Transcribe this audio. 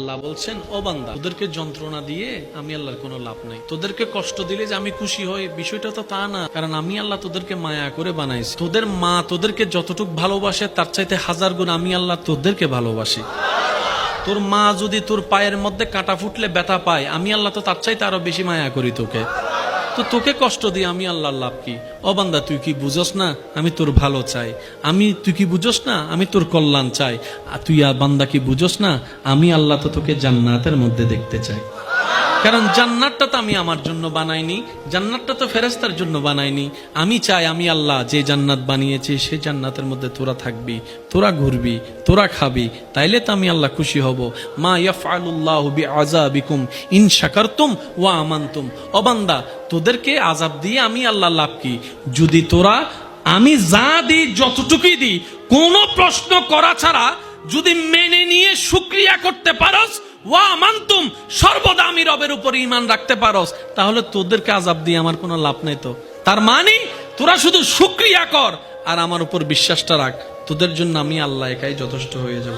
আল্লাহ বলছেন, ও বান্দা, তোদেরকে যন্ত্রণা দিয়ে আমি আল্লাহর কোনো লাভ নাই। তোদেরকে কষ্ট দিলে যে আমি খুশি হই, বিষয়টা তো তা না। কারণ আমি আল্লাহ তোদেরকে মায়া করে বানাইছি। তোদের মা তোদেরকে যতটুকু ভালোবাসে তার চাইতে 1000 গুণ আমি আল্লাহ তোদেরকে ভালোবাসি। তোর মা যদি তোর পায়ের মধ্যে কাঁটা ফুটলে ব্যথা পায়, আমি আল্লাহ তো তার চাইতে আরো বেশি মায়া করি তোকে। তো তোকে কষ্ট দিয়ে আমি আল্লাহর লাভ কি? ও বান্দা, তুই কি বুঝস না আমি তোর ভালো চাই? তুই কি বুঝস না আমি তোর কল্যাণ চাই? আর তুই বান্দা কি বুঝস না আমি আল্লাহ তো তোকে জান্নাতের মধ্যে দেখতে চাই। কারণ জান্নাতটা তো আমি আমার জন্য বানাইনি, জান্নাতটা তো ফেরেশতার জন্য বানাইনি। আমি চাই আমি আল্লাহ যে জান্নাত বানিয়েছি সেই জান্নাতের মধ্যে তোরা থাকবি, তোরা ঘুরবি, তোরা খাবি, তাইলে তো আমি আল্লাহ খুশি হব। মা ইয়াফআলুল্লাহু বিআযাবিকুম ইন শাকারতুম ওয়া আমানতুম। ও বান্দা, তোদেরকে আযাব দিয়ে আমি আল্লাহ লাভ কি? যদি তোরা আমি যা দিই যতটুকুই দিই কোনো প্রশ্ন করা ছাড়া যদি মেনে নিয়ে শুকরিয়া করতে পারস, ওয়া মানতুম, সর্বদা আমি রবের উপর ঈমান রাখতে পারস, তাহলে তোদেরকে আযাব দিয়ে আমার কোনো লাভ নাই। তো তার মানে তোরা শুধু শুকরিয়া কর আর আমার উপর বিশ্বাসটা রাখ, তোদের জন্য আমি আল্লাহ একাই যথেষ্ট হয়ে যাব।